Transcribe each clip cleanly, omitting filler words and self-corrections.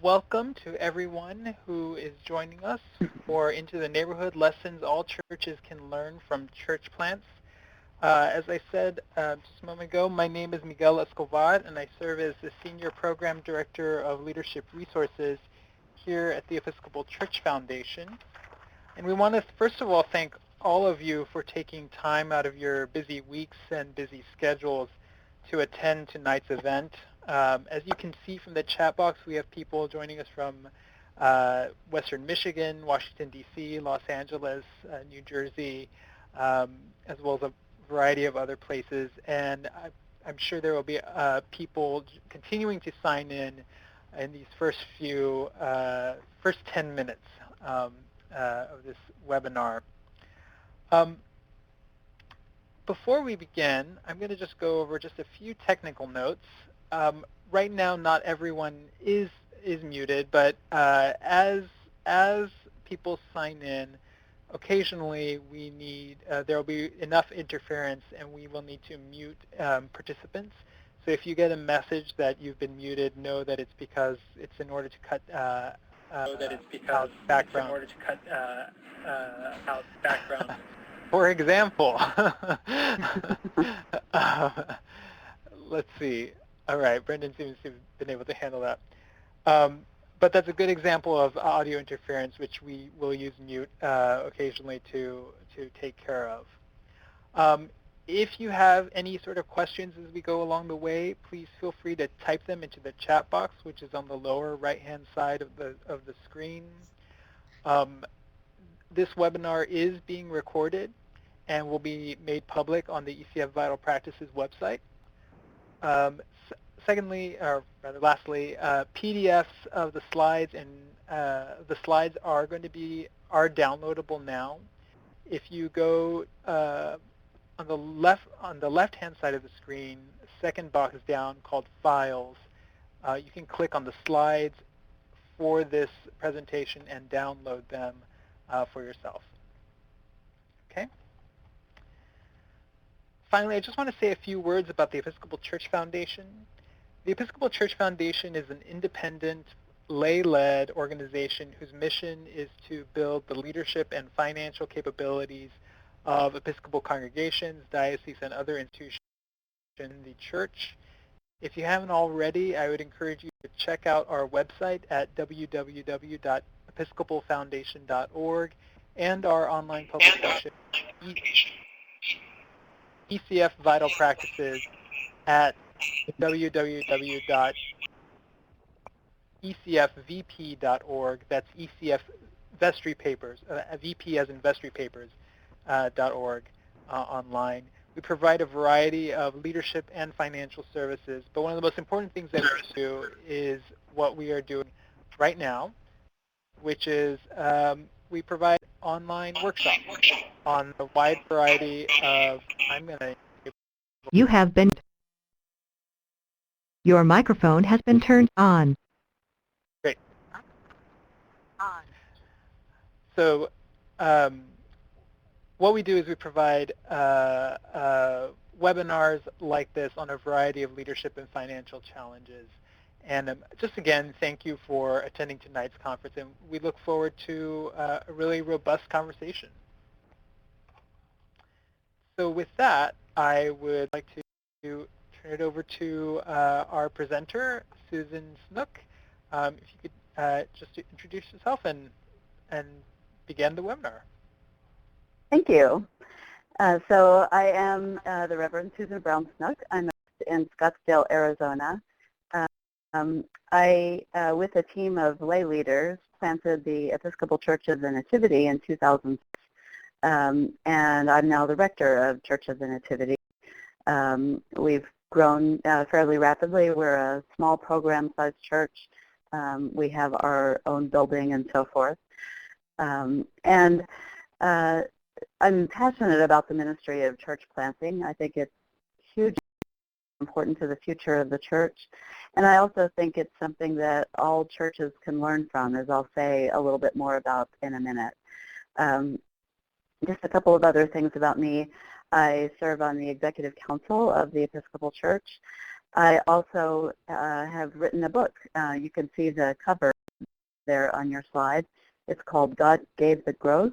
welcome to everyone who is joining us for Into the Neighborhood Lessons All Churches Can Learn from Church Plants. As I said just a moment ago, my name is Miguel Escobar, and I serve as the Senior Program Director of Leadership Resources here at the Episcopal Church Foundation. And we want to, first of all, thank all of you for taking time out of your busy weeks and busy schedules to attend tonight's event. As you can see from the chat box, we have people joining us from Western Michigan, Washington, D.C., Los Angeles, New Jersey, as well as a variety of other places. And I'm sure there will be people continuing to sign in these first 10 minutes of this webinar. Before we begin, I'm going to just go over just a few technical notes. Right now, not everyone is muted, but as people sign in, occasionally there will be enough interference, and we will need to mute participants. So if you get a message that you've been muted, know that it's because it's in order to cut out background. For example, let's see. All right, Brendan seems to have been able to handle that. But that's a good example of audio interference, which we will use mute occasionally to take care of. If you have any sort of questions as we go along the way, please feel free to type them into the chat box, which is on the lower right-hand side of the screen. This webinar is being recorded and will be made public on the ECF Vital Practices website. Secondly, or rather lastly, PDFs of the slides and the slides are downloadable now. If you go on the left-hand side of the screen, second box down called Files, you can click on the slides for this presentation and download them for yourself. Okay. Finally, I just want to say a few words about the Episcopal Church Foundation. The Episcopal Church Foundation is an independent, lay-led organization whose mission is to build the leadership and financial capabilities of Episcopal congregations, dioceses, and other institutions in the church. If you haven't already, I would encourage you to check out our website at www.episcopalfoundation.org and our online publication, ECF Vital Practices, at www.ecfvp.org. That's ECF Vestry Papers, VP as in Vestry Papers, .org online. We provide a variety of leadership and financial services, but one of the most important things that we do is what we are doing right now, which is we provide online workshops on a wide variety of, You have been. Your microphone has been turned on. Great. So what we do is we provide webinars like this on a variety of leadership and financial challenges. And just again, thank you for attending tonight's conference, and we look forward to a really robust conversation. So with that, I would like to turn it over to our presenter, Susan Snook. If you could just introduce yourself and begin the webinar. Thank you. So I am the Reverend Susan Brown Snook. I'm in Scottsdale, Arizona. I, with a team of lay leaders, planted the Episcopal Church of the Nativity in 2006, and I'm now the rector of Church of the Nativity. We've grown fairly rapidly. We're a small program-sized church. We have our own building and so forth. And I'm passionate about the ministry of church planting. I think it's hugely important to the future of the church. And I also think it's something that all churches can learn from, as I'll say a little bit more about in a minute. Just a couple of other things about me. I serve on the Executive Council of the Episcopal Church. I also have written a book. You can see the cover there on your slide. It's called God Gave the Growth,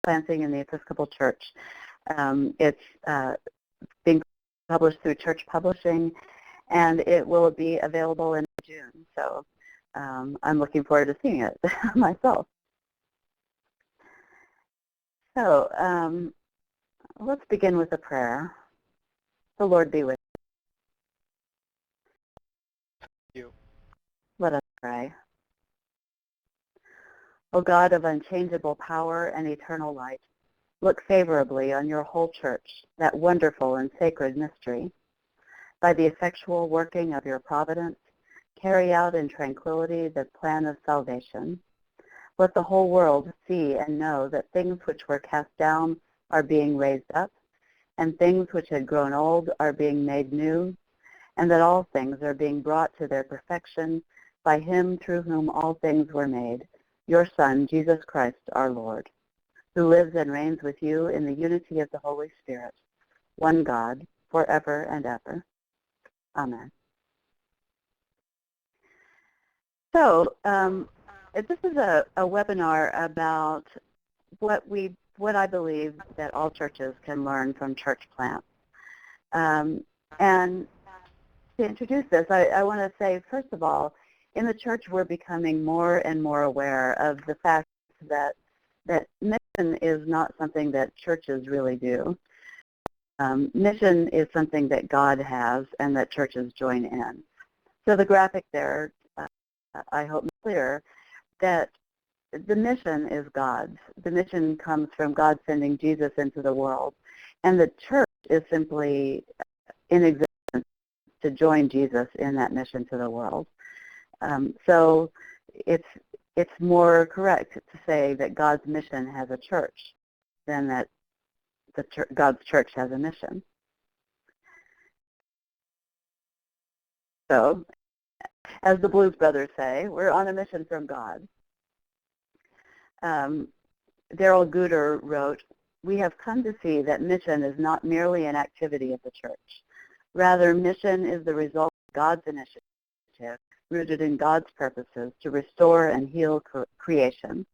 Planting in the Episcopal Church. It's being published through Church Publishing, and it will be available in June. So I'm looking forward to seeing it myself. So let's begin with a prayer. The Lord be with you. Let us pray. O God of unchangeable power and eternal light, look favorably on your whole church, that wonderful and sacred mystery. By the effectual working of your providence, carry out in tranquility the plan of salvation. Let the whole world see and know that things which were cast down are being raised up, and things which had grown old are being made new, and that all things are being brought to their perfection by him through whom all things were made, your Son, Jesus Christ, our Lord, who lives and reigns with you in the unity of the Holy Spirit, one God, forever and ever. Amen. So this is a webinar about what I believe that all churches can learn from church plants. And to introduce this, I want to say, first of all, in the church we're becoming more and more aware of the fact that mission is not something that churches really do. Mission is something that God has and that churches join in. So the graphic there, I hope, is clear that the mission is God's. The mission comes from God sending Jesus into the world. And the church is simply in existence to join Jesus in that mission to the world. So it's more correct to say that God's mission has a church than that God's church has a mission. So, as the Blues Brothers say, we're on a mission from God. Daryl Guter wrote, "We have come to see that mission is not merely an activity of the church. Rather, mission is the result of God's initiative, rooted in God's purposes to restore and heal creation.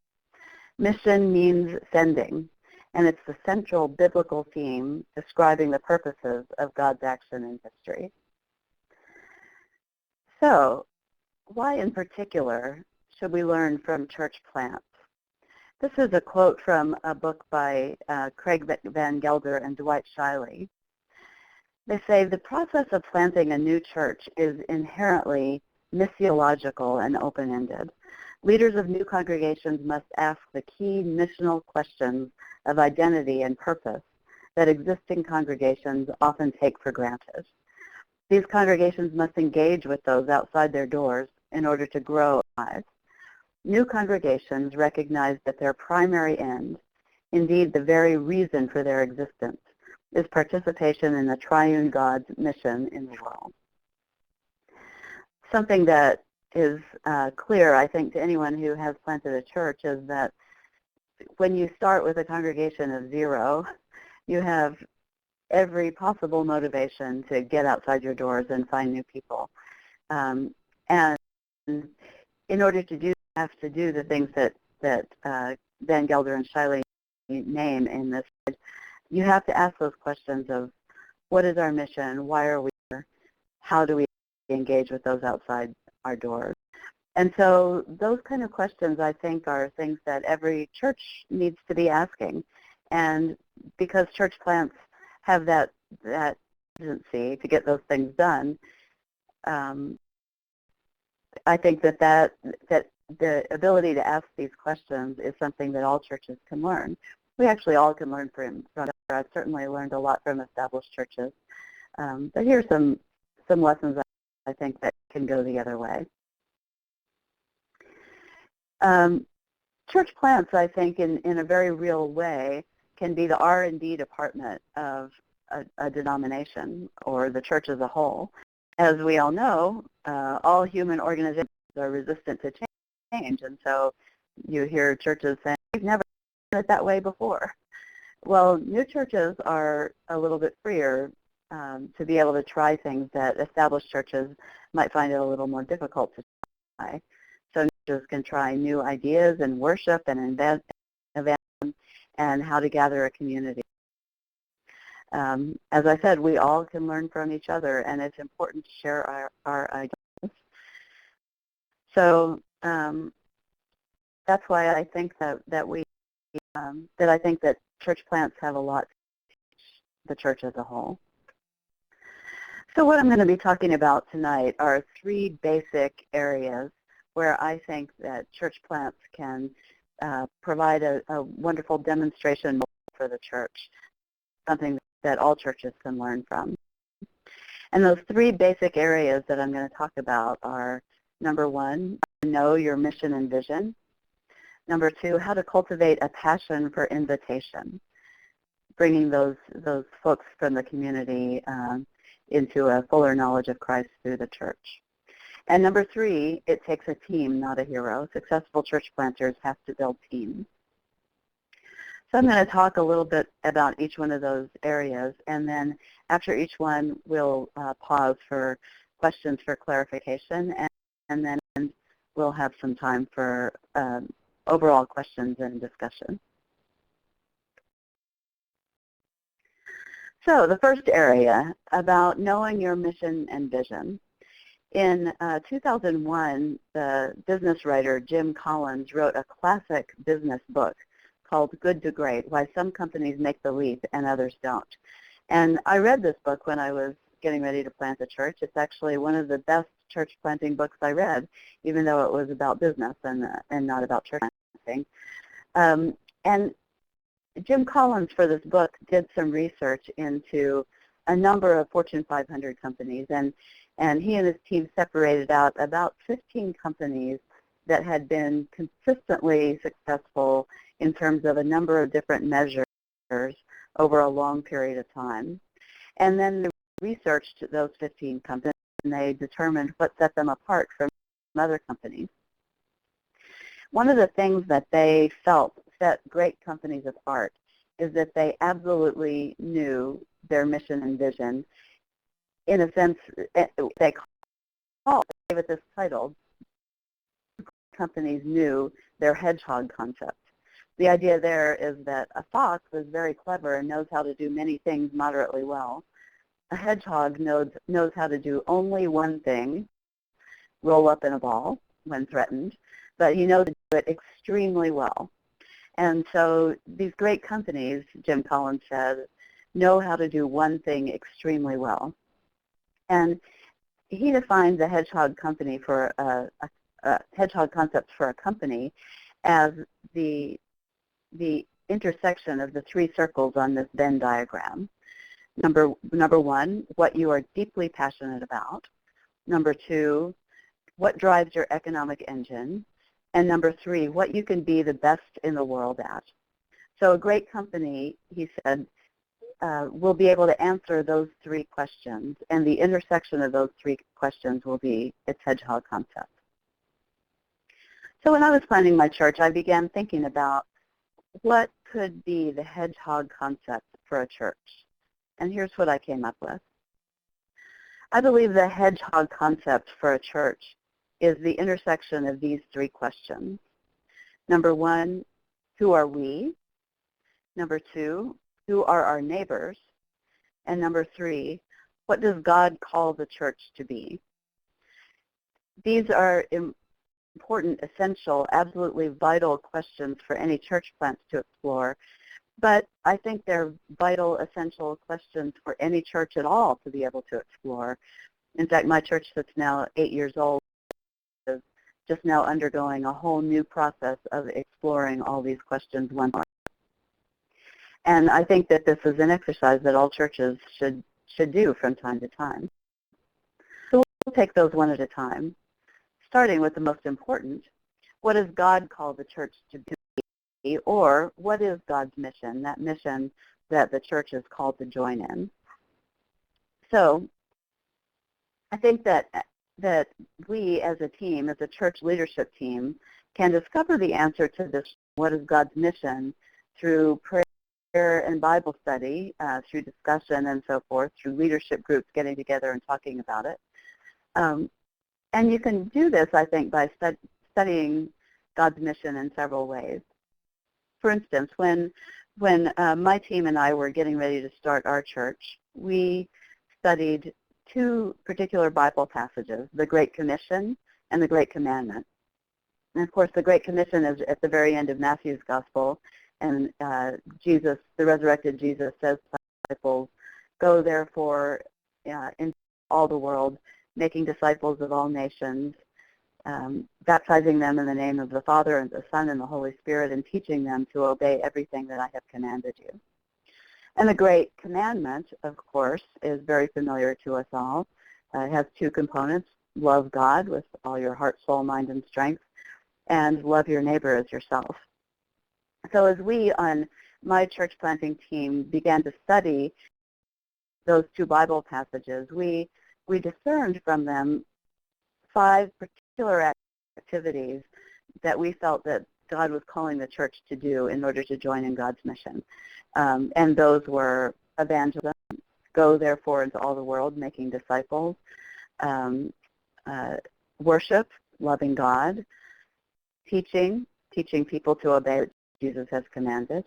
Mission means sending, and it's the central biblical theme describing the purposes of God's action in history." So, why in particular should we learn from church plants? This is a quote from a book by Craig Van Gelder and Dwight Shiley. They say, "The process of planting a new church is inherently missiological and open-ended. Leaders of new congregations must ask the key missional questions of identity and purpose that existing congregations often take for granted. These congregations must engage with those outside their doors in order to grow lives. New congregations recognize that their primary end, indeed the very reason for their existence, is participation in the triune God's mission in the world." Something that is clear, I think, to anyone who has planted a church is that when you start with a congregation of 0, you have every possible motivation to get outside your doors and find new people. And in order to do, you have to do the things that Van Gelder and Shiley name in this. You have to ask those questions of, what is our mission? Why are we here? How do we engage with those outside our doors? And so those kind of questions, I think, are things that every church needs to be asking. And because church plants have that urgency to get those things done, I think that the ability to ask these questions is something that all churches can learn. We actually all can learn from I've certainly learned a lot from established churches. But here's some lessons I think that can go the other way. Church plants, I think, in a very real way, can be the R&D department of a denomination or the church as a whole. As we all know, all human organizations are resistant to change, and so you hear churches saying, "We've never done it that way before." Well, new churches are a little bit freer to be able to try things that established churches might find it a little more difficult to try. So churches can try new ideas in worship and events and how to gather a community. As I said, we all can learn from each other, and it's important to share our ideas. So that's why I think that I think that church plants have a lot to teach the church as a whole. So what I'm going to be talking about tonight are three basic areas where I think that church plants can provide a wonderful demonstration for the church, something that all churches can learn from. And those three basic areas that I'm going to talk about are, number one, know your mission and vision. Number two, how to cultivate a passion for invitation, bringing those folks from the community into a fuller knowledge of Christ through the church. And number three, it takes a team, not a hero. Successful church planters have to build teams. So I'm going to talk a little bit about each one of those areas, and then after each one, we'll pause for questions for clarification, and then we'll have some time for overall questions and discussion. So the first area, about knowing your mission and vision. In 2001, the business writer Jim Collins wrote a classic business book called Good to Great, Why Some Companies Make the Leap and Others Don't. And I read this book when I was getting ready to plant a church. It's actually one of the best church planting books I read, even though it was about business and not about church planting. And Jim Collins, for this book, did some research into a number of Fortune 500 companies, and he and his team separated out about 15 companies that had been consistently successful in terms of a number of different measures over a long period of time. And then they researched those 15 companies, and they determined what set them apart from other companies. One of the things that they felt set great companies apart is that they absolutely knew their mission and vision. In a sense, they gave it this title, companies knew their hedgehog concept. The idea there is that a fox is very clever and knows how to do many things moderately well. A hedgehog knows how to do only one thing, roll up in a ball when threatened, but he knows to do it extremely well. And so these great companies, Jim Collins said, know how to do one thing extremely well. And he defines a hedgehog company for a hedgehog concept for a company as the intersection of the three circles on this Venn diagram. Number one, what you are deeply passionate about. Number two, what drives your economic engine. And number three, what you can be the best in the world at. So a great company, he said, will be able to answer those three questions, and the intersection of those three questions will be its hedgehog concept. So when I was planning my church, I began thinking about what could be the hedgehog concept for a church. And here's what I came up with. I believe the hedgehog concept for a church is the intersection of these three questions. Number one, who are we? Number two, who are our neighbors? And number three, what does God call the church to be? These are important, essential, absolutely vital questions for any church plants to explore, but I think they're vital, essential questions for any church at all to be able to explore. In fact, my church that's now 8 years old is just now undergoing a whole new process of exploring all these questions once more. And I think that this is an exercise that all churches should do from time to time. So we'll take those one at a time, starting with the most important. What does God call the church to be, or what is God's mission, that mission that the church is called to join in? So I think that we as a team, as a church leadership team, can discover the answer to this, what is God's mission, through prayer and Bible study through discussion and so forth, through leadership groups getting together and talking about it. And you can do this, I think, by studying God's mission in several ways. For instance, when my team and I were getting ready to start our church, we studied two particular Bible passages, the Great Commission and the Great Commandment. And of course, the Great Commission is at the very end of Matthew's Gospel, and Jesus, the resurrected Jesus, says to disciples, "Go therefore into all the world, making disciples of all nations, baptizing them in the name of the Father and the Son and the Holy Spirit, and teaching them to obey everything that I have commanded you." And the Great Commandment, of course, is very familiar to us all. It has two components: love God with all your heart, soul, mind, and strength, and love your neighbor as yourself. So as we on my church planting team began to study those two Bible passages, we discerned from them 5 particular activities that we felt that God was calling the church to do in order to join in God's mission. And those were evangelism, go therefore into all the world, making disciples, worship, loving God, teaching people to obey what Jesus has commanded,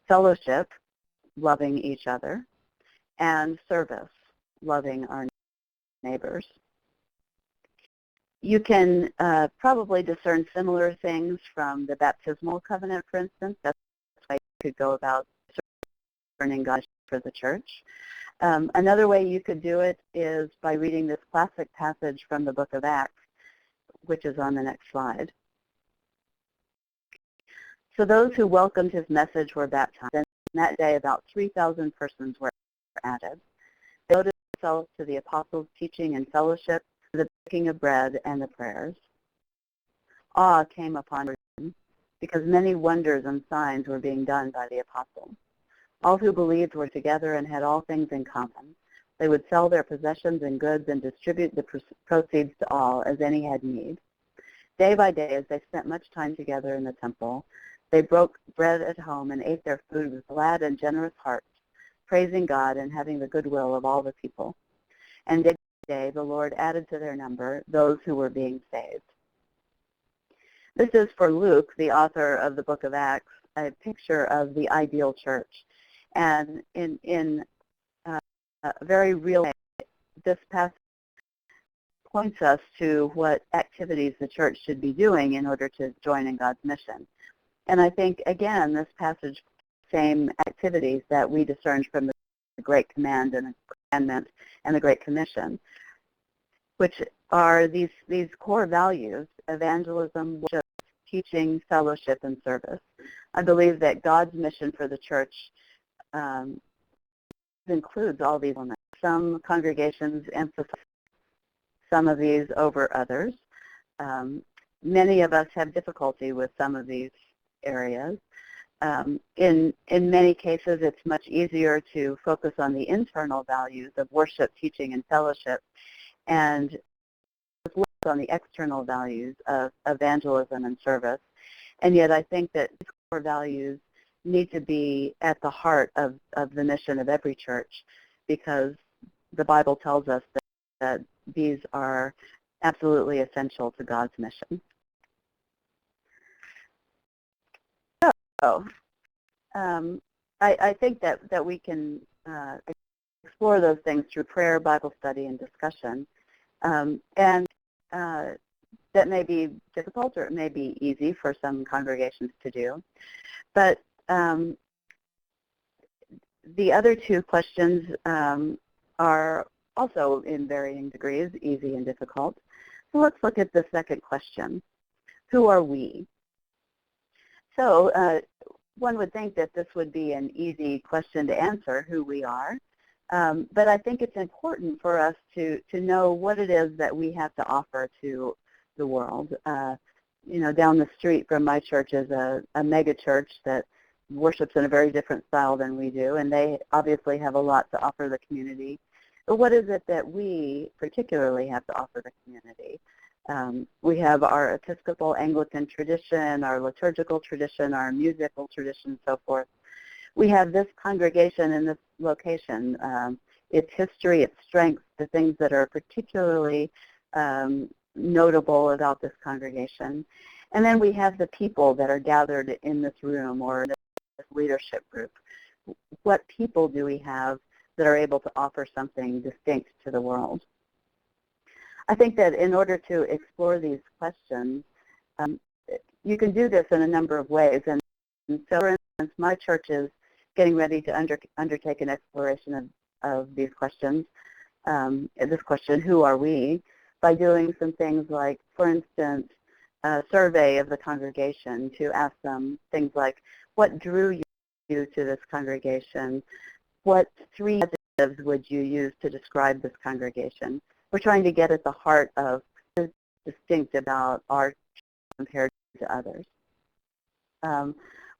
fellowship, loving each other, and service, loving our neighbors. You can probably discern similar things from the baptismal covenant, for instance. That's why you could go about discerning God for the church. Another way you could do it is by reading this classic passage from the book of Acts, which is on the next slide. So those who welcomed his message were baptized, and that day about 3,000 persons were added. They devoted themselves to the apostles' teaching and fellowship, the breaking of bread, and the prayers. Awe came upon them because many wonders and signs were being done by the apostles. All who believed were together and had all things in common. They would sell their possessions and goods and distribute the proceeds to all as any had need. Day by day, as they spent much time together in the temple, they broke bread at home and ate their food with glad and generous hearts, praising God and having the goodwill of all the people. And day by day, the Lord added to their number those who were being saved. This is for Luke, the author of the book of Acts, a picture of the ideal church. And in a very real way, this passage points us to what activities the church should be doing in order to join in God's mission. And I think, again, this passage, same activities that we discerned from the Great Command and the Commandment and the Great Commission, which are these core values: evangelism, worship, teaching, fellowship, and service. I believe that God's mission for the church includes all these elements. Some congregations emphasize some of these over others. Many of us have difficulty with some of these areas. In many cases, it's much easier to focus on the internal values of worship, teaching, and fellowship, and less on the external values of evangelism and service. And yet I think that these core values need to be at the heart of the mission of every church, because the Bible tells us that these are absolutely essential to God's mission. So I think that we can explore those things through prayer, Bible study, and discussion. And that may be difficult, or it may be easy for some congregations to do. But the other two questions are also in varying degrees, easy and difficult. So let's look at the second question. Who are we? So one would think that this would be an easy question to answer, who we are. But I think it's important for us to know what it is that we have to offer to the world. You know, down the street from my church is a mega church that worships in a very different style than we do, and they obviously have a lot to offer the community. But what is it that we particularly have to offer the community? We have our Episcopal Anglican tradition, our liturgical tradition, our musical tradition, and so forth. We have this congregation in this location, its history, its strengths, the things that are particularly notable about this congregation. And then we have the people that are gathered in this room or this leadership group. What people do we have that are able to offer something distinct to the world? I think that in order to explore these questions, you can do this in a number of ways. And so, for instance, my church is getting ready to undertake an exploration of these questions. This question, who are we? By doing some things like, for instance, a survey of the congregation to ask them things like, what drew you to this congregation? What three adjectives would you use to describe this congregation? We're trying to get at the heart of what is distinct about our church compared to others.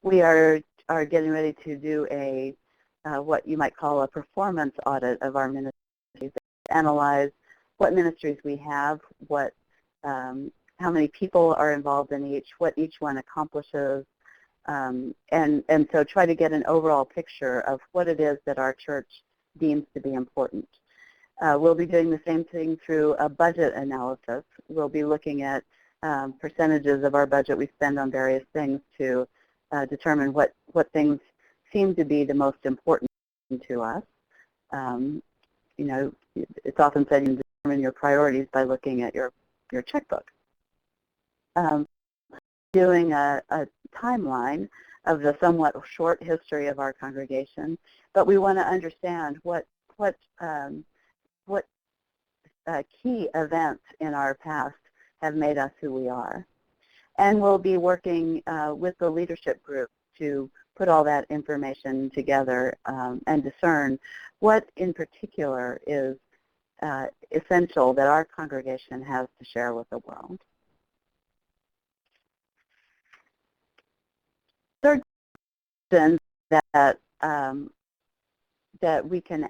We are getting ready to do a what you might call a performance audit of our ministries, analyze what ministries we have, what how many people are involved in each, what each one accomplishes, and so try to get an overall picture of what it is that our church deems to be important. We'll be doing the same thing through a budget analysis. We'll be looking at percentages of our budget we spend on various things to determine what things seem to be the most important to us. You know, it's often said you determine your priorities by looking at your checkbook. Doing a timeline of the somewhat short history of our congregation, but we want to understand what key events in our past have made us who we are. And we'll be working with the leadership group to put all that information together and discern what in particular is essential that our congregation has to share with the world. Third question that we can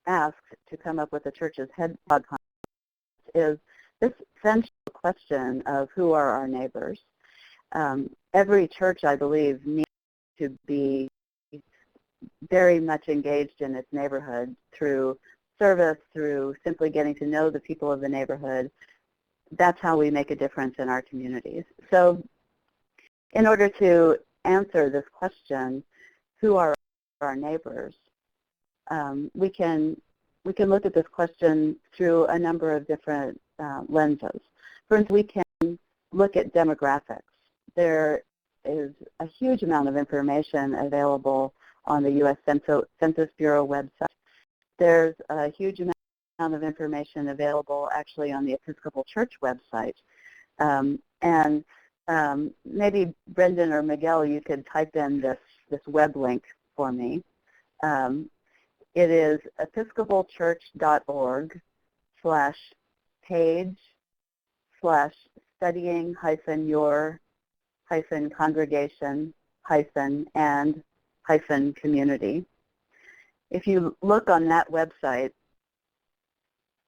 ask to come up with the church's head is this central question of who are our neighbors. Every church, I believe, needs to be very much engaged in its neighborhood through service, through simply getting to know the people of the neighborhood. That's how we make a difference in our communities. So in order to answer this question, who are our neighbors, we can look at this question through a number of different lenses. For instance, we can look at demographics. There is a huge amount of information available on the U.S. Census Bureau website. There's a huge amount of information available actually on the Episcopal Church website. Maybe Brendan or Miguel, you could type in this web link for me. It is episcopalchurch.org/page/studying-your-congregation-and-community. If you look on that website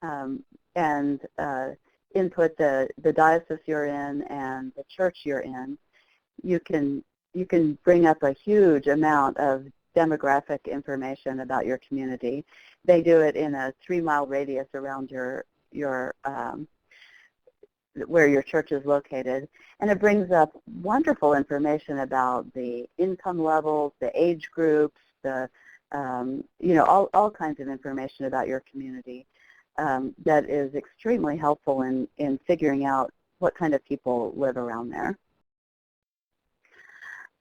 and input the diocese you're in and the church you're in, you can bring up a huge amount of demographic information about your community. They do it in a 3-mile radius around where your church is located, and it brings up wonderful information about the income levels, the age groups, the all kinds of information about your community that is extremely helpful in figuring out what kind of people live around there.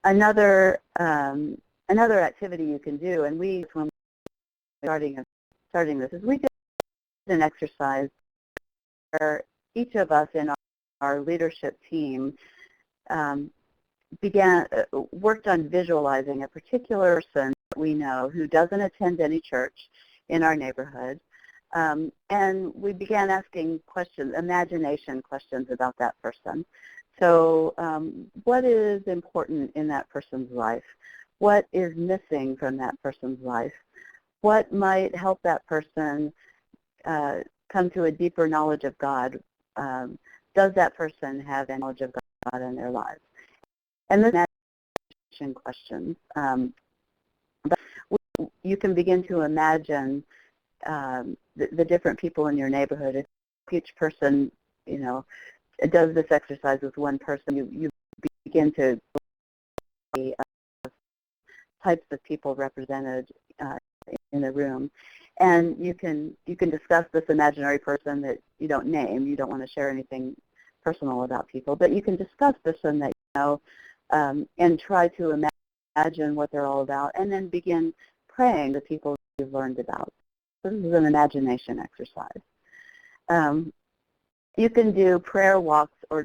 Another activity you can do, and when we were starting this, is we did an exercise where each of us in our leadership team worked on visualizing a particular person that we know who doesn't attend any church in our neighborhood, and we began asking questions, imagination questions about that person. So what is important in that person's life? What is missing from that person's life? What might help that person come to a deeper knowledge of God? does that person have any knowledge of God in their lives? And then imagination questions. But you can begin to imagine the different people in your neighborhood. If each person, does this exercise with one person, you begin to see types of people represented in the room. And you can discuss this imaginary person that you don't name. You don't want to share anything personal about people, but you can discuss this one that you know and try to imagine what they're all about, and then begin praying the people you've learned about. This is an imagination exercise. You can do prayer walks or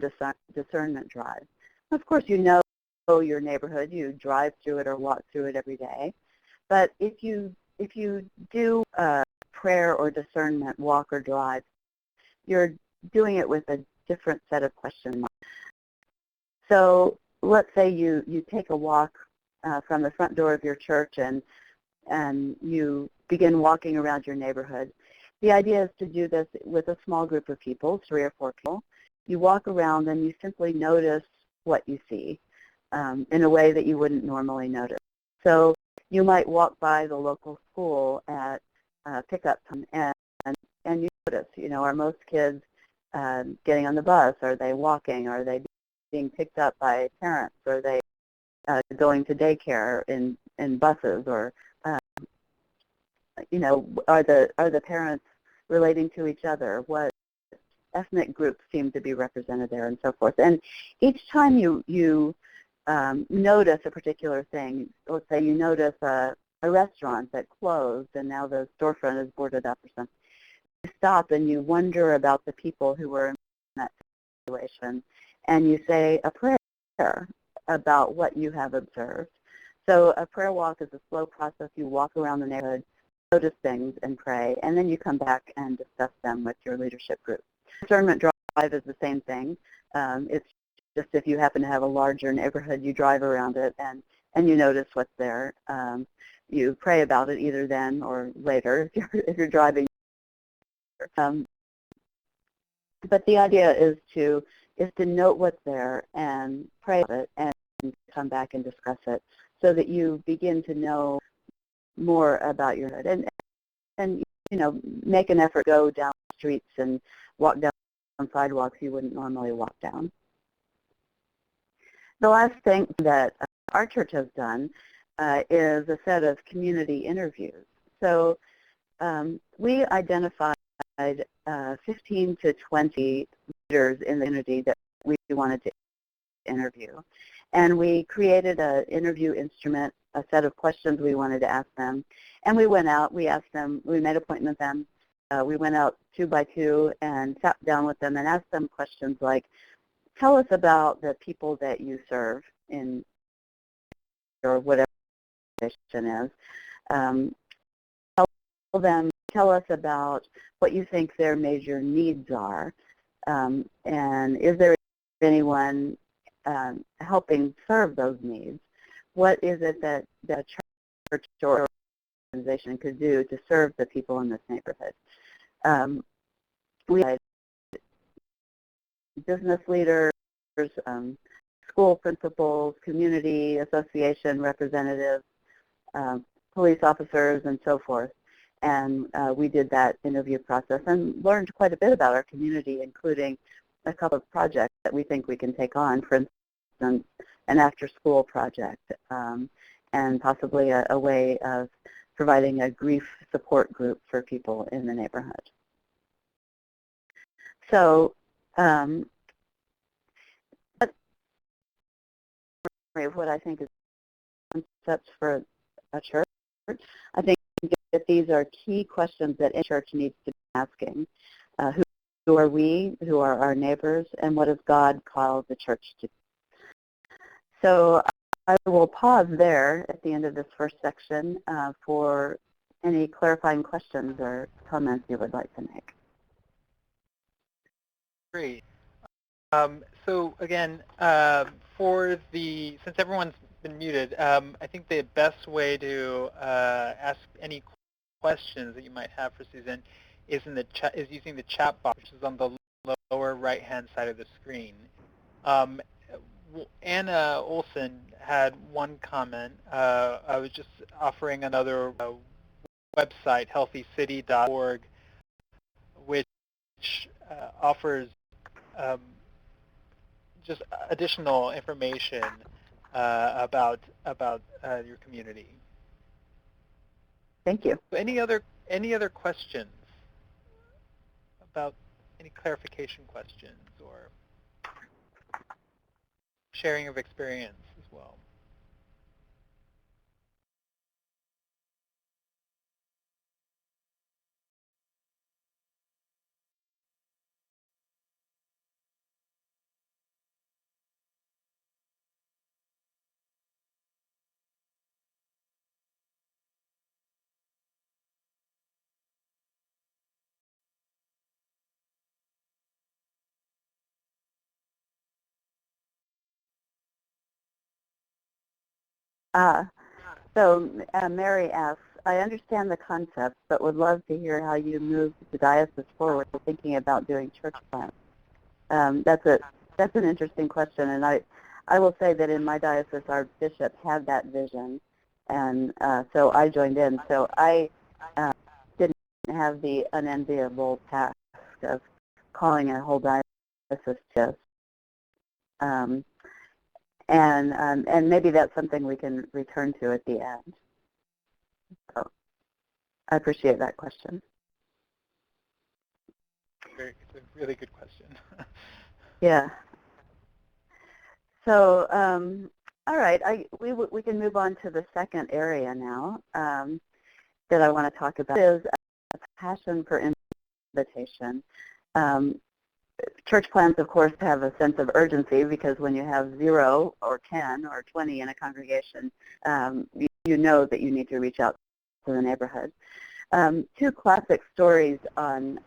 discernment drives. Of course, you know your neighborhood. You drive through it or walk through it every day. But if you do a prayer or discernment walk or drive, you're doing it with a different set of questions. So let's say you take a walk from the front door of your church and you begin walking around your neighborhood. The idea is to do this with a small group of people, 3 or 4 people. You walk around and you simply notice what you see in a way that you wouldn't normally notice. So you might walk by the local school at pickup time and you notice, are most kids getting on the bus? Are they walking? Are they being picked up by parents? Are they going to daycare in buses? Or are the parents relating to each other? What ethnic groups seem to be represented there, and so forth. And each time you notice a particular thing, let's say you notice a restaurant that closed and now the storefront is boarded up or something, you stop and you wonder about the people who were in that situation, and you say a prayer about what you have observed. So a prayer walk is a slow process. You walk around the neighborhood, notice things, and pray, and then you come back and discuss them with your leadership group. Discernment drive is the same thing. It's just if you happen to have a larger neighborhood, you drive around it and you notice what's there. You pray about it either then or later if you're driving. But the idea is to note what's there and pray about it and come back and discuss it so that you begin to know more about your hood and make an effort to go down streets and walk down sidewalks you wouldn't normally walk down. The last thing that our church has done is a set of community interviews. So we identified 15 to 20 leaders in the community that we wanted to interview. And we created an interview instrument, a set of questions we wanted to ask them. And we went out, we asked them, we made appointments with them. We went out 2 by 2 and sat down with them and asked them questions like, tell us about the people that you serve in, or whatever the position is. Tell us about what you think their major needs are. And is there anyone helping serve those needs? What is it that the church or organization could do to serve the people in this neighborhood? We had business leaders, school principals, community association representatives, police officers, and so forth. And we did that interview process and learned quite a bit about our community, including a couple of projects that we think we can take on, for instance, an after-school project, and possibly a way of providing a grief support group for people in the neighborhood. So what I think is concepts for a church, I think that these are key questions that a church needs to be asking. Who are we? Who are our neighbors? And what does God call the church to? So I will pause there at the end of this first section for any clarifying questions or comments you would like to make. Great. So again, since everyone's been muted, I think the best way to ask any questions that you might have for Suzanne is using the chat box, which is on the lower right-hand side of the screen. Anna Olson had one comment. I was just offering another website, healthycity.org, which offers just additional information about your community. Thank you. Any other questions about any clarification questions or sharing of experience as well? So Mary asks, I understand the concept, but would love to hear how you moved the diocese forward thinking about doing church plants. That's an interesting question, and I will say that in my diocese, our bishop had that vision, and so I joined in. So I didn't have the unenviable task of calling a whole diocese to and maybe that's something we can return to at the end. So I appreciate that question. It's a really good question. Yeah. So, all right, we can move on to the second area now that I want to talk about. Is a passion for invitation. Church plants, of course, have a sense of urgency because when you have 0 or 10 or 20 in a congregation, you know that you need to reach out to the neighborhood. Two classic stories on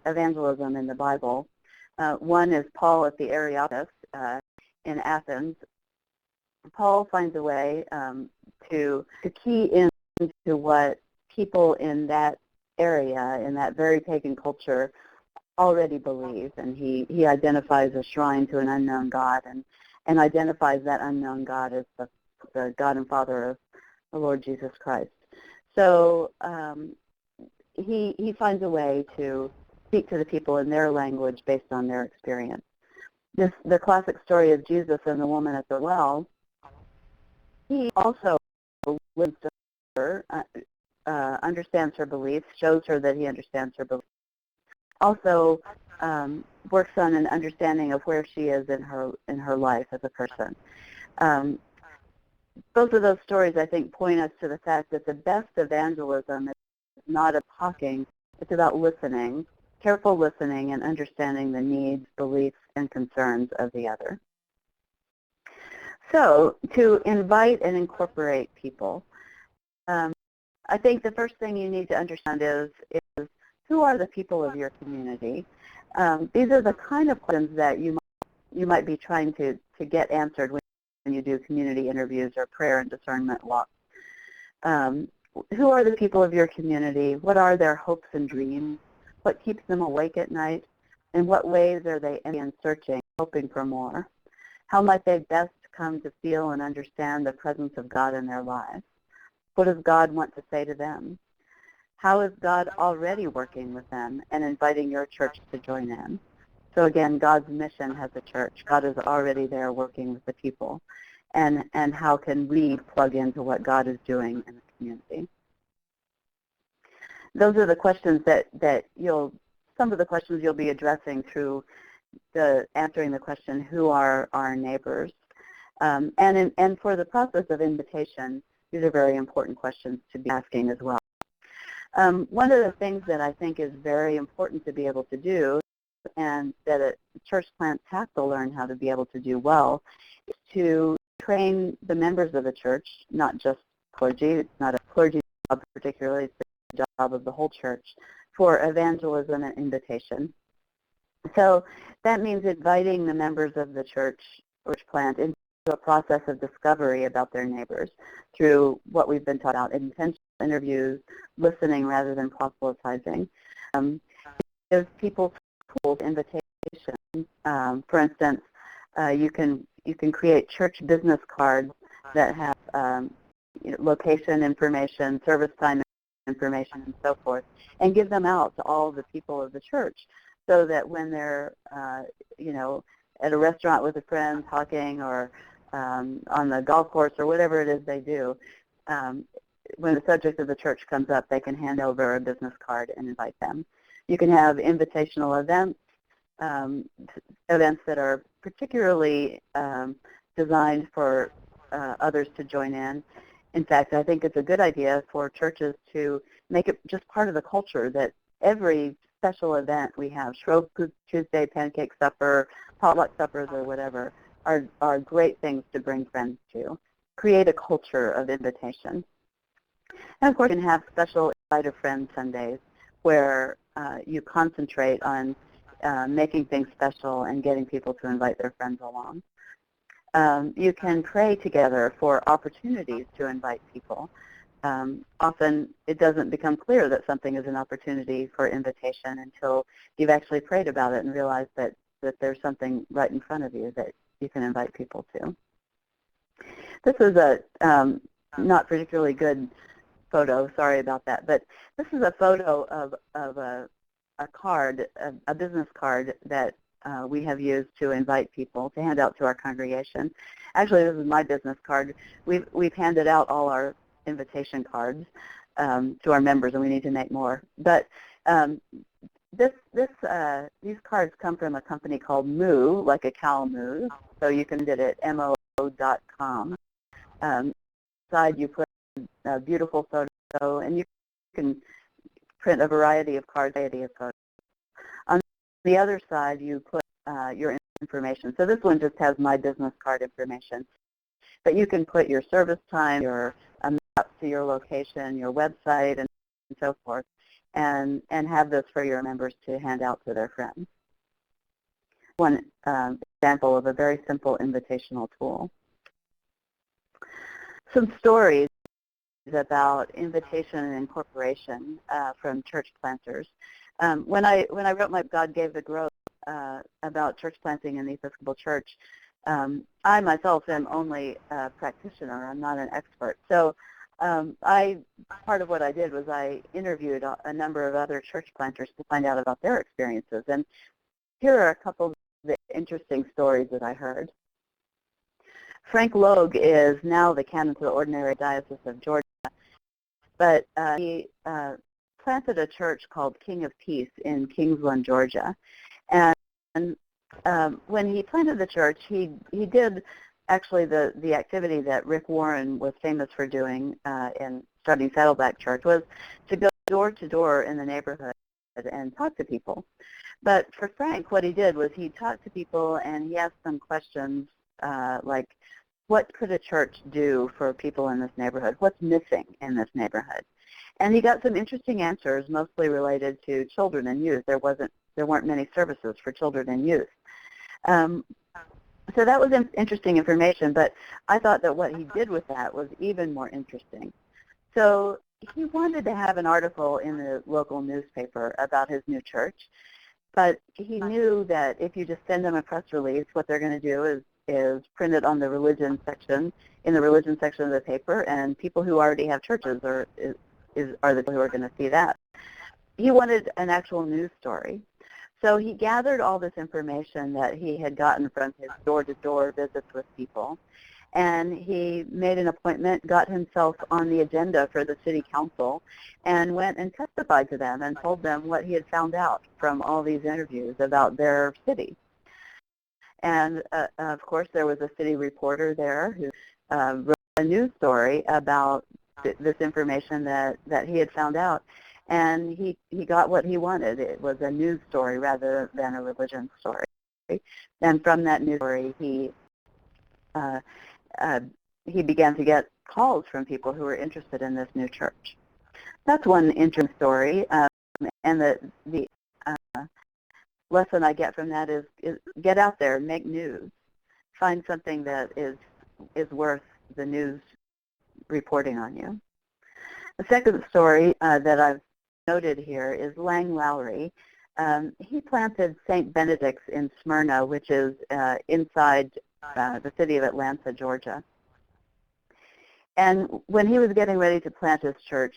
evangelism in the Bible. One is Paul at the Areopagus in Athens. Paul finds a way to key into what people in that area, in that very pagan culture, already believe, and he identifies a shrine to an unknown God and identifies that unknown God as the God and Father of the Lord Jesus Christ. So he finds a way to speak to the people in their language based on their experience. The classic story of Jesus and the woman at the well, he also listens to her, understands her beliefs, shows her that he understands her beliefs. Also works on an understanding of where she is in her life as a person. Both of those stories, I think, point us to the fact that the best evangelism is not about talking, it's about listening, careful listening and understanding the needs, beliefs, and concerns of the other. So to invite and incorporate people, I think the first thing you need to understand is who are the people of your community? These are the kind of questions that you might be trying to get answered when you do community interviews or prayer and discernment walks. Who are the people of your community? What are their hopes and dreams? What keeps them awake at night? In what ways are they in searching, hoping for more? How might they best come to feel and understand the presence of God in their lives? What does God want to say to them? How is God already working with them and inviting your church to join in? So again, God's mission has a church. God is already there working with the people. And how can we plug into what God is doing in the community? Those are the questions that some of the questions you'll be addressing through answering the question, who are our neighbors? And for the process of invitation, these are very important questions to be asking as well. One of the things that I think is very important to be able to do, and that church plants have to learn how to be able to do well, is to train the members of the church, not just clergy. It's not a clergy job particularly, it's the job of the whole church, for evangelism and invitation. So that means inviting the members of the church plant into a process of discovery about their neighbors through what we've been taught about, intentional interviews, listening rather than proselytizing. Gives people tools, invitation For instance, you can create church business cards that have location information, service time information, and so forth, and give them out to all the people of the church, so that when they're at a restaurant with a friend talking, or on the golf course, or whatever it is they do, when the subject of the church comes up, they can hand over a business card and invite them. You can have invitational events, events that are particularly designed for others to join in. In fact, I think it's a good idea for churches to make it just part of the culture that every special event we have, Shrove Tuesday, Pancake Supper, potluck suppers, or whatever, are great things to bring friends to. Create a culture of invitation. And of course, you can have special invite a friend Sundays where you concentrate on making things special and getting people to invite their friends along. You can pray together for opportunities to invite people. Often it doesn't become clear that something is an opportunity for invitation until you've actually prayed about it and realized that there's something right in front of you that you can invite people to. This is a not particularly good photo, sorry about that, but this is a photo of a card, a business card that we have used to invite people, to hand out to our congregation. Actually, this is my business card. We've handed out all our invitation cards to our members, and we need to make more. But these cards come from a company called Moo, like a cow moo. So you can get it at moo.com. Inside you put a beautiful photo, and you can print a variety of cards, On the other side, you put your information. So this one just has my business card information. But you can put your service time, your map to your location, your website, and so forth, and have this for your members to hand out to their friends. One example of a very simple invitational tool. Some stories about invitation and incorporation from church planters. When I wrote my God Gave the Growth about church planting in the Episcopal Church, I myself am only a practitioner. I'm not an expert. So part of what I did was I interviewed a number of other church planters to find out about their experiences. And here are a couple of the interesting stories that I heard. Frank Logue is now the canon to the Ordinary Diocese of Georgia, but he planted a church called King of Peace in Kingsland, Georgia. And when he planted the church, he did actually the activity that Rick Warren was famous for doing in starting Saddleback Church, was to go door to door in the neighborhood and talk to people. But for Frank, what he did was he talked to people and he asked them questions like, what could a church do for people in this neighborhood? What's missing in this neighborhood? And he got some interesting answers, mostly related to children and youth. There weren't many services for children and youth. So that was interesting information, but I thought that what he did with that was even more interesting. So he wanted to have an article in the local newspaper about his new church, but he knew that if you just send them a press release, what they're going to do is print it on the religion section, in the religion section of the paper, and people who already have churches are the people who are going to see that. He wanted an actual news story. So he gathered all this information that he had gotten from his door-to-door visits with people, and he made an appointment, got himself on the agenda for the city council, and went and testified to them and told them what he had found out from all these interviews about their city. And of course, there was a city reporter there who wrote a news story about this information that he had found out. And he got what he wanted. It was a news story rather than a religion story. And from that news story, he began to get calls from people who were interested in this new church. That's one interesting story. And the lesson I get from that is get out there, make news. Find something that is worth the news reporting on you. The second story that I've noted here is Lang Lowry. He planted St. Benedict's in Smyrna, which is inside the city of Atlanta, Georgia. And when he was getting ready to plant his church,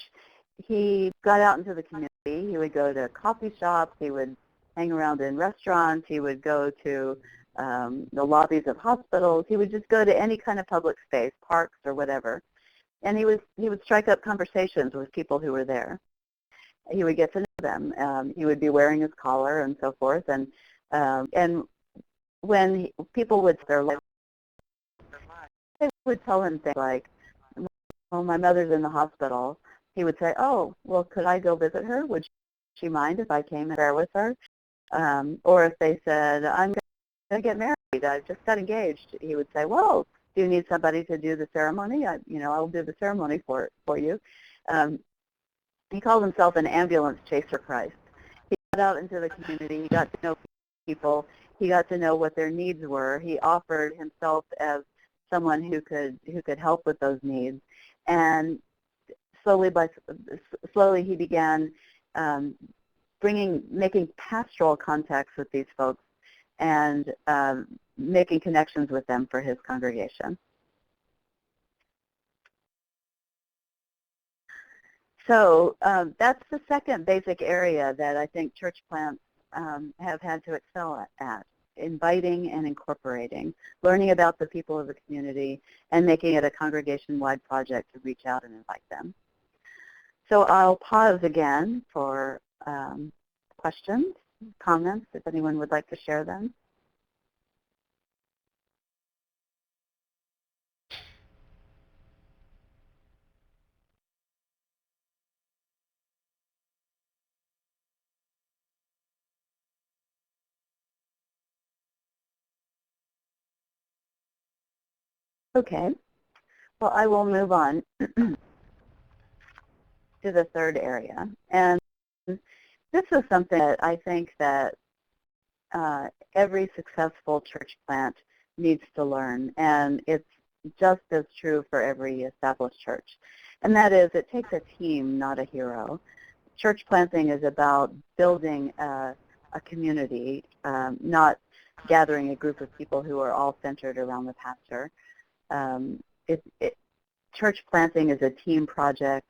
he got out into the community. He would go to coffee shops. He would hang around in restaurants. He would go to the lobbies of hospitals. He would just go to any kind of public space, parks or whatever. And he would strike up conversations with people who were there. He would get to know them. He would be wearing his collar and so forth. And when people would their life, they would tell him things like, "Well, my mother's in the hospital." He would say, "Oh, well, could I go visit her? Would she mind if I came and share with her?" Or if they said, "I'm going to get married. I've just got engaged," he would say, "Well, do you need somebody to do the ceremony? I'll do the ceremony for you." He called himself an ambulance chaser Christ. He got out into the community. He got to know people. He got to know what their needs were. He offered himself as someone who could help with those needs. And slowly he began making pastoral contacts with these folks and making connections with them for his congregation. So that's the second basic area that I think church plants have had to excel at, inviting and incorporating, learning about the people of the community, and making it a congregation-wide project to reach out and invite them. So I'll pause again for questions, comments, if anyone would like to share them. Okay, well, I will move on to the third area. And this is something that I think that every successful church plant needs to learn, and it's just as true for every established church. And that is, it takes a team, not a hero. Church planting is about building a community, not gathering a group of people who are all centered around the pastor. Church planting is a team project,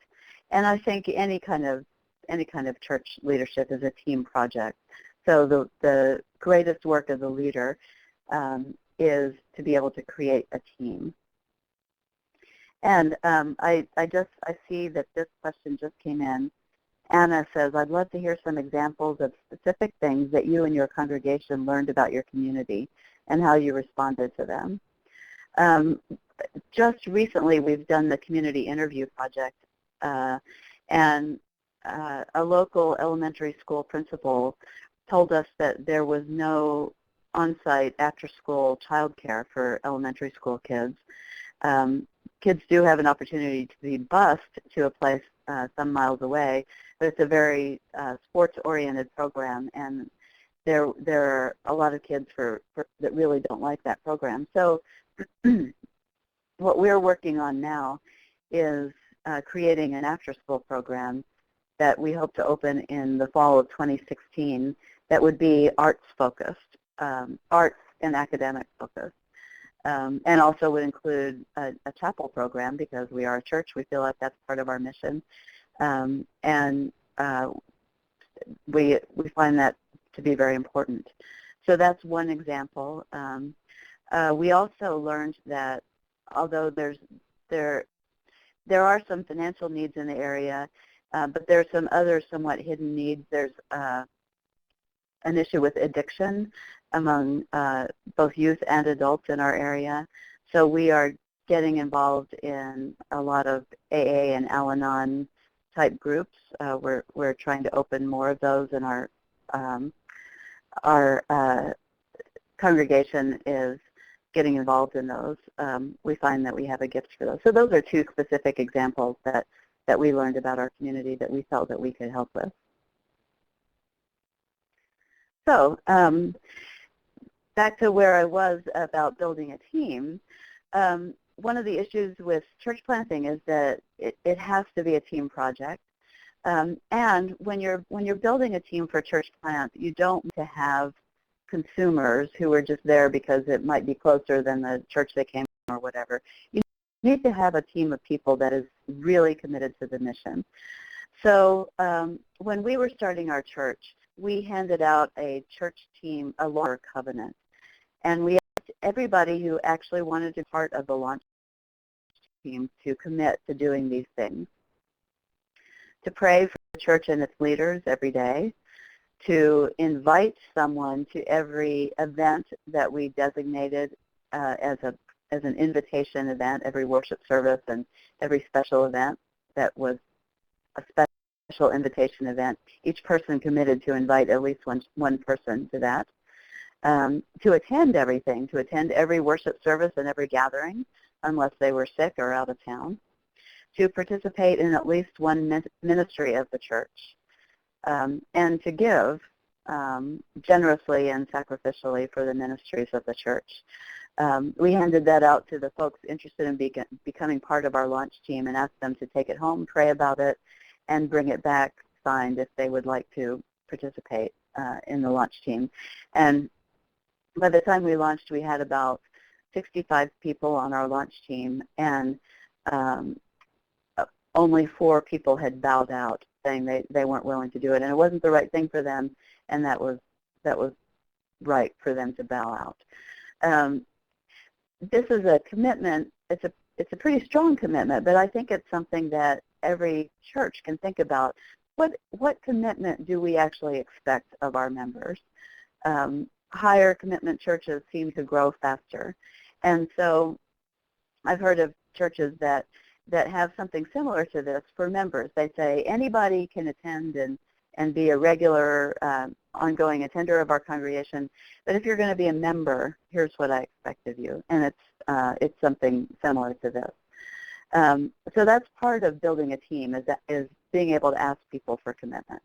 and I think any kind of church leadership is a team project. So the greatest work of the leader is to be able to create a team. And I see that this question just came in. Anna says, "I'd love to hear some examples of specific things that you and your congregation learned about your community and how you responded to them." Just recently, we've done the community interview project, and a local elementary school principal told us that there was no on-site after-school childcare for elementary school kids. Kids do have an opportunity to be bused to a place some miles away, but it's a very sports-oriented program, and there are a lot of kids that really don't like that program. So what we're working on now is creating an after-school program that we hope to open in the fall of 2016 that would be arts-focused, arts and academic focused, and also would include a chapel program because we are a church. We feel like that's part of our mission, and we find that to be very important. So that's one example. We also learned that although there are some financial needs in the area, but there are some other somewhat hidden needs. There's an issue with addiction among both youth and adults in our area. So we are getting involved in a lot of AA and Al-Anon type groups. We're trying to open more of those, and our congregation is getting involved in those. We find that we have a gift for those. So those are two specific examples that we learned about our community that we felt that we could help with. So back to where I was about building a team, one of the issues with church planting is that it has to be a team project. And when you're building a team for church plant, you don't want to have consumers who are just there because it might be closer than the church they came from or whatever. You need to have a team of people that is really committed to the mission. So when we were starting our church, we handed out a church team, a launch covenant. And we asked everybody who actually wanted to be part of the launch team to commit to doing these things. To pray for the church and its leaders every day, to invite someone to every event that we designated as an invitation event, every worship service and every special event that was a special invitation event. Each person committed to invite at least one person to that. To attend everything, to attend every worship service and every gathering, unless they were sick or out of town. To participate in at least one ministry of the church, and to give generously and sacrificially for the ministries of the church. We handed that out to the folks interested in becoming part of our launch team and asked them to take it home, pray about it, and bring it back signed if they would like to participate in the launch team. And by the time we launched, we had about 65 people on our launch team, and only 4 people had bowed out, saying they weren't willing to do it, and it wasn't the right thing for them, and that was right for them to bow out. This is a commitment. It's a pretty strong commitment, but I think it's something that every church can think about. What commitment do we actually expect of our members? Higher commitment churches seem to grow faster, and so I've heard of churches that have something similar to this for members. They say anybody can attend and be a regular, ongoing attender of our congregation, but if you're going to be a member, here's what I expect of you, and it's something similar to this. So that's part of building a team, is being able to ask people for commitment.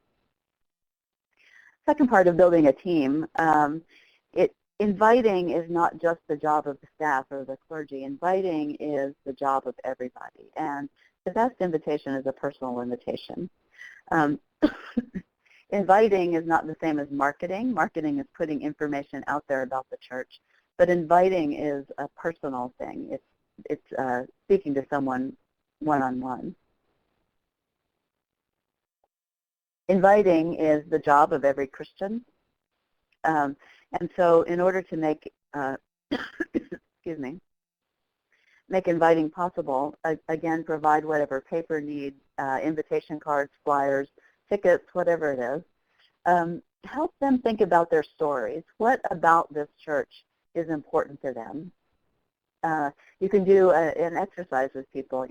Second part of building a team, inviting is not just the job of the staff or the clergy. Inviting is the job of everybody, and the best invitation is a personal invitation. Inviting is not the same as marketing. Marketing is putting information out there about the church, but inviting is a personal thing. It's speaking to someone one-on-one. Inviting is the job of every Christian. And so in order to make, excuse me, make inviting possible, again, provide whatever paper needs, invitation cards, flyers, tickets, whatever it is. Help them think about their stories. What about this church is important to them? You can do an exercise with people,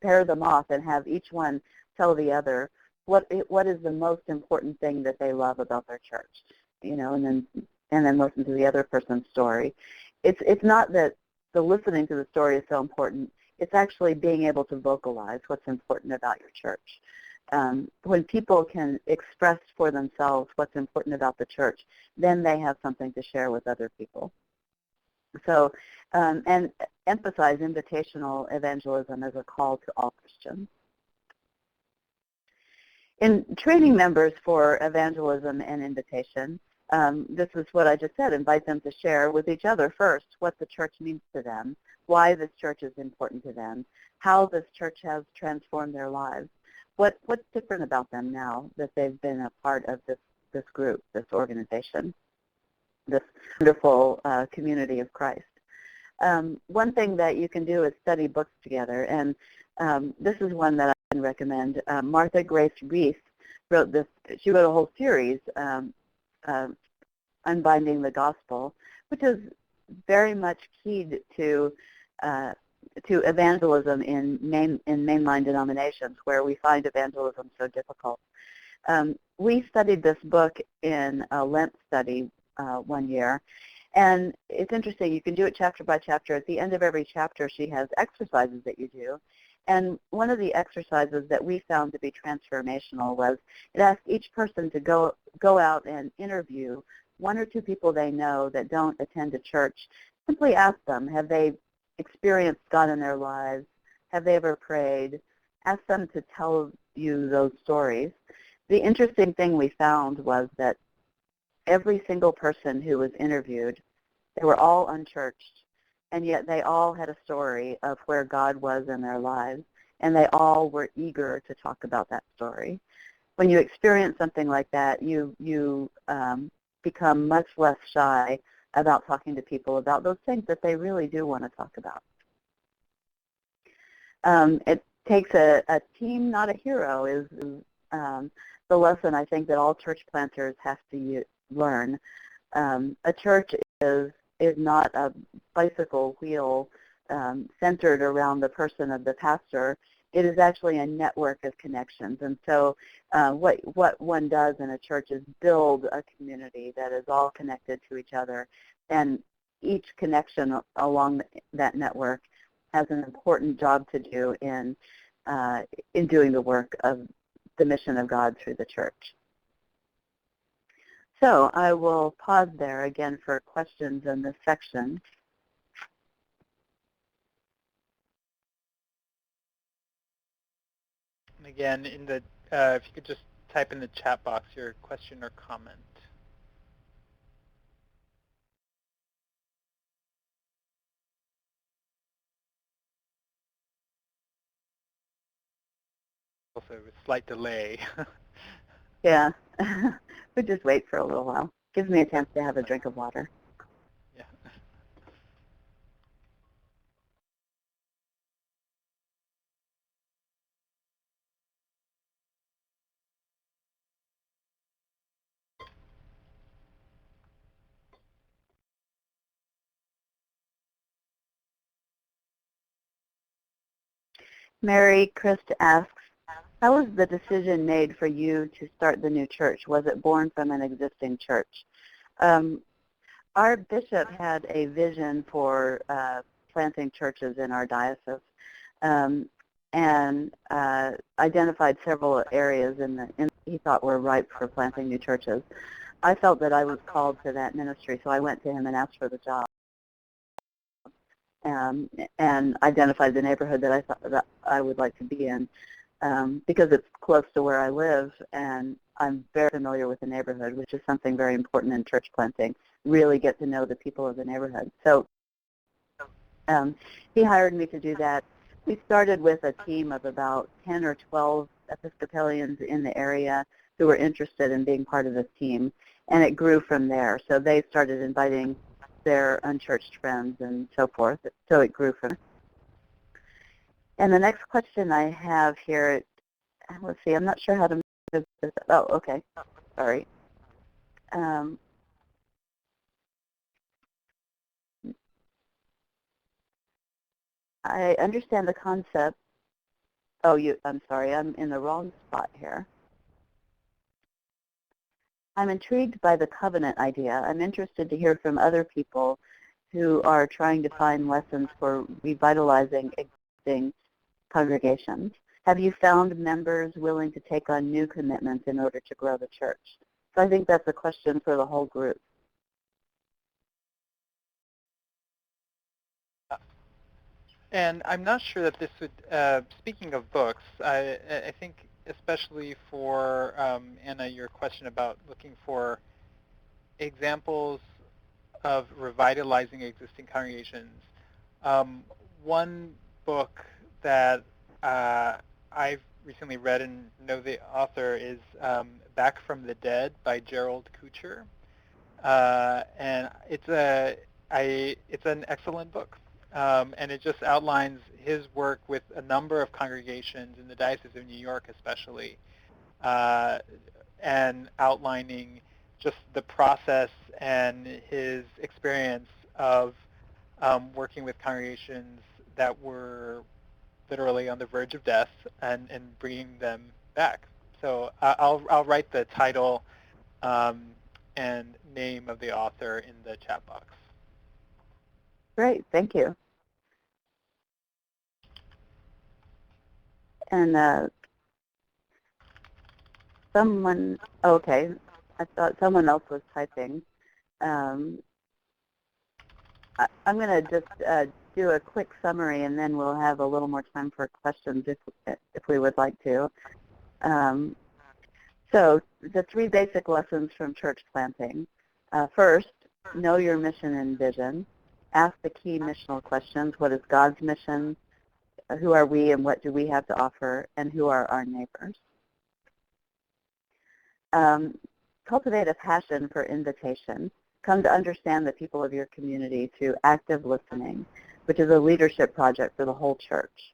pair them off and have each one tell the other what is the most important thing that they love about their church, and then listen to the other person's story. It's not that the listening to the story is so important. It's actually being able to vocalize what's important about your church. When people can express for themselves what's important about the church, then they have something to share with other people. So, and emphasize invitational evangelism as a call to all Christians. In training members for evangelism and invitation, this is what I just said. Invite them to share with each other first what the church means to them, why this church is important to them, how this church has transformed their lives, what's different about them now that they've been a part of this group, this organization, this wonderful community of Christ. One thing that you can do is study books together, and this is one that I can recommend. Martha Grace Reese wrote this. She wrote a whole series, Unbinding the Gospel, which is very much keyed to evangelism in mainline denominations where we find evangelism so difficult. We studied this book in a Lent study one year, and it's interesting. You can do it chapter by chapter. At the end of every chapter, she has exercises that you do. And one of the exercises that we found to be transformational was it asked each person to go out and interview 1 or 2 people they know that don't attend a church. Simply ask them, have they experienced God in their lives? Have they ever prayed? Ask them to tell you those stories. The interesting thing we found was that every single person who was interviewed, they were all unchurched, and yet they all had a story of where God was in their lives, and they all were eager to talk about that story. When you experience something like that, you become much less shy about talking to people about those things that they really do want to talk about. It takes a team, not a hero, is the lesson I think that all church planters have to learn. A church is not a bicycle wheel centered around the person of the pastor. It is actually a network of connections. And so what one does in a church is build a community that is all connected to each other. And each connection along that network has an important job to do in doing the work of the mission of God through the church. So I will pause there again for questions in this section. And again, in the if you could just type in the chat box your question or comment. Also, a slight delay. Yeah, we'll just wait for a little while. Gives me a chance to have a drink of water. Yeah. Mary Christ asks, how was the decision made for you to start the new church? Was it born from an existing church? Our bishop had a vision for planting churches in our diocese and identified several areas he thought were ripe for planting new churches. I felt that I was called to that ministry, so I went to him and asked for the job. And identified the neighborhood that I thought that I would like to be in because it's close to where I live, and I'm very familiar with the neighborhood, which is something very important in church planting. Really get to know the people of the neighborhood. So he hired me to do that. We started with a team of about 10 or 12 Episcopalians in the area who were interested in being part of this team, and it grew from there. So they started inviting their unchurched friends and so forth. So it grew from there. And the next question I have here, let's see, I'm not sure how to move this. Oh, okay. Sorry. I understand the concept. Oh, I'm sorry, I'm in the wrong spot here. I'm intrigued by the covenant idea. I'm interested to hear from other people who are trying to find lessons for revitalizing existing congregations. Have you found members willing to take on new commitments in order to grow the church? So I think that's a question for the whole group. And I'm not sure that this would, speaking of books, I think especially for, Anna, your question about looking for examples of revitalizing existing congregations. One book that I've recently read and know the author is Back from the Dead by Gerald Kuchar. And it's an excellent book. And it just outlines his work with a number of congregations in the Diocese of New York especially, and outlining just the process and his experience of working with congregations that were literally on the verge of death and bringing them back. So I'll write the title and name of the author in the chat box. Great, thank you. And okay, I thought someone else was typing. I'm going to just do a quick summary, and then we'll have a little more time for questions if we would like to. So the three basic lessons from church planting. First, know your mission and vision. Ask the key missional questions. What is God's mission? Who are we and what do we have to offer? And who are our neighbors? Cultivate a passion for invitation. Come to understand the people of your community through active listening, which is a leadership project for the whole church.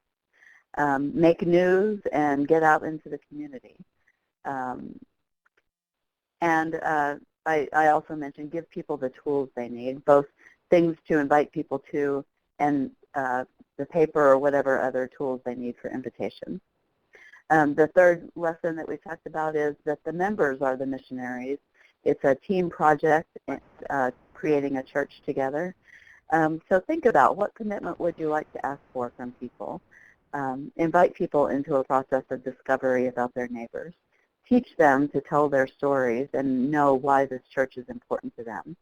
Make news and get out into the community. I also mentioned give people the tools they need, both things to invite people to and the paper or whatever other tools they need for invitation. The third lesson that we talked about is that the members are the missionaries. It's a team project, creating a church together. So think about what commitment would you like to ask for from people. Invite people into a process of discovery about their neighbors. Teach them to tell their stories and know why this church is important to them.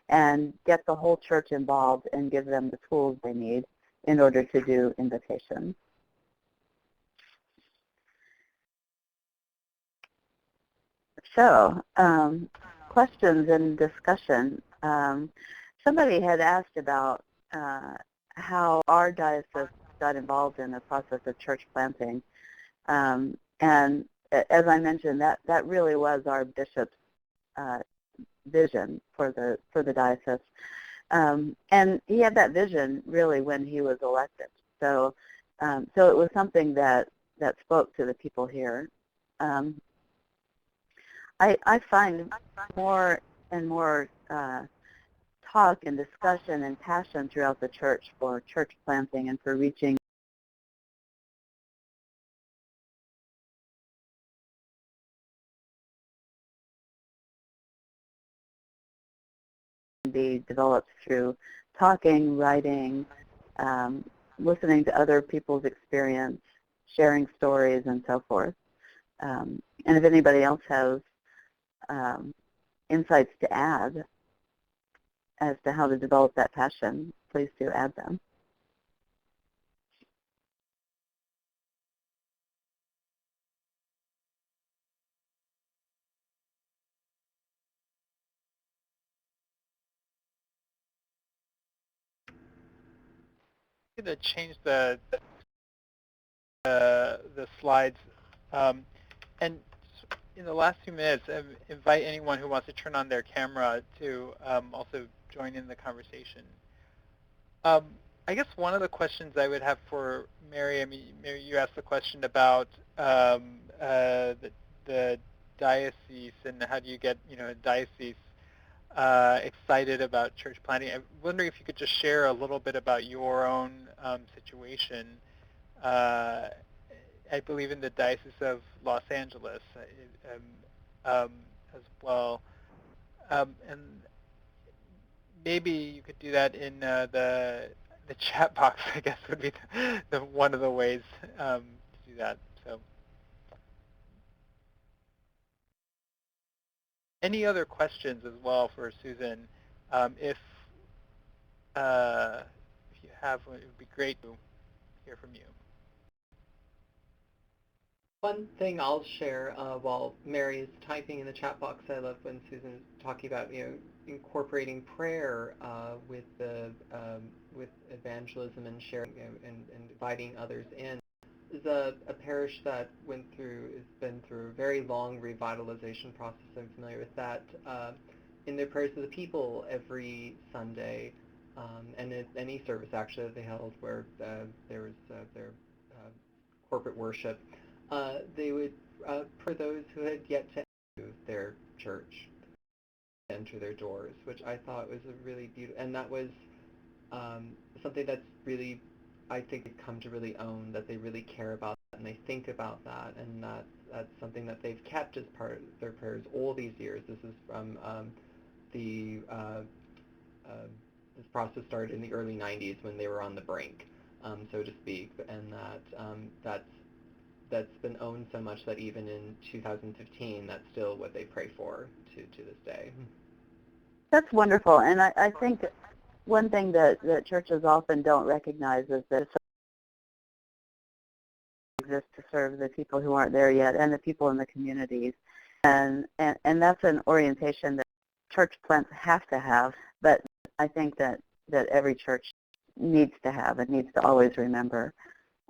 And get the whole church involved and give them the tools they need in order to do invitations. So, questions and discussion. Somebody had asked about how our diocese got involved in the process of church planting. And as I mentioned, that really was our bishop's vision for the diocese. And he had that vision really when he was elected. So it was something that spoke to the people here. I find more and more talk and discussion and passion throughout the church for church planting and for reaching be developed through talking, writing, listening to other people's experience, sharing stories, and so forth. And if anybody else has insights to add as to how to develop that passion, please do add them. I'm going to change the slides, and in the last few minutes, invite anyone who wants to turn on their camera to also join in the conversation. I guess one of the questions I would have for Mary, I mean, Mary, you asked the question about the diocese and how do you get, a diocese excited about church planting. I'm wondering if you could just share a little bit about your own situation. I believe in the Diocese of Los Angeles as well. And maybe you could do that in the chat box, I guess, would be the one of the ways to do that. So, any other questions as well for Susan? If you have, it would be great to hear from you. One thing I'll share while Mary is typing in the chat box, I love when Susan's talking about incorporating prayer with evangelism and sharing and inviting others in. There's a parish that has been through a very long revitalization process. I'm familiar with that. In their prayers of the people every Sunday, and at any service actually that they held where there was their corporate worship. They would pray those who had yet to enter their church, enter their doors, which I thought was a really beautiful, and that was something that's really, I think, they've come to really own, that they really care about that, and they think about that, and that's something that they've kept as part of their prayers all these years. This is from this process started in the early 90s when they were on the brink, so to speak, and that's been owned so much that even in 2015, that's still what they pray for to this day. That's wonderful, and I think one thing that churches often don't recognize is that it's exist to serve the people who aren't there yet and the people in the communities. And that's an orientation that church plants have to have, but I think that every church needs to have and needs to always remember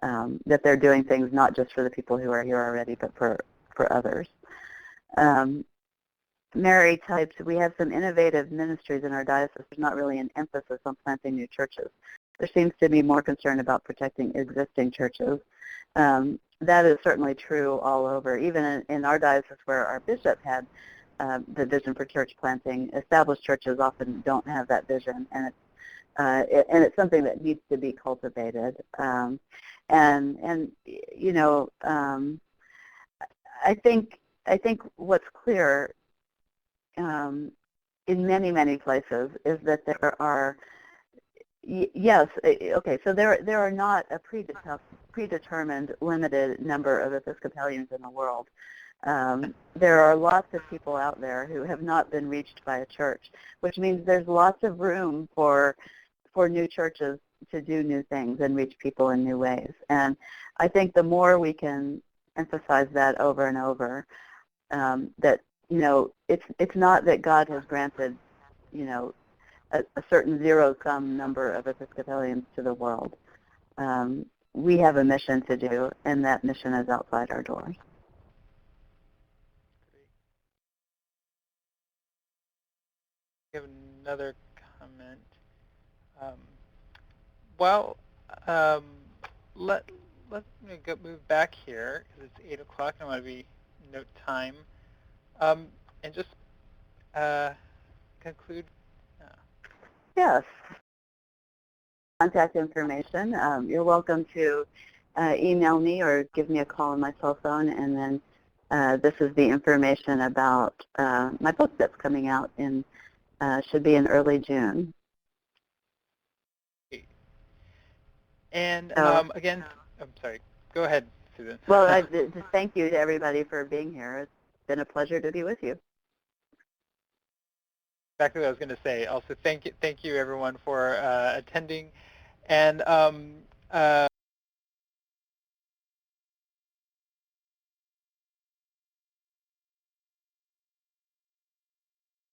that they're doing things not just for the people who are here already, but for others. Mary types, we have some innovative ministries in our diocese. There's not really an emphasis on planting new churches. There seems to be more concern about protecting existing churches. That is certainly true all over. Even in our diocese where our bishop had the vision for church planting, established churches often don't have that vision, and it's something that needs to be cultivated. And you know, I think what's clear in many places is that there are, yes, okay, so there are not a predetermined limited number of Episcopalians in the world. There are lots of people out there who have not been reached by a church, which means there's lots of room for new churches to do new things and reach people in new ways. And I think the more we can emphasize that over and over, that, you know, it's not that God has granted, you know, a certain zero-sum number of Episcopalians to the world. We have a mission to do, and that mission is outside our doors. We have another comment. Well, let me move back here because it's 8 o'clock and I want to note time, and just conclude. Yes. Contact information. You're welcome to email me or give me a call on my cell phone, and then this is the information about my book that's coming out in should be in early June. And again, I'm sorry. Go ahead, Susan. Well, just thank you to everybody for being here. It's been a pleasure to be with you. Exactly what I was going to say. Also, thank you everyone for attending, and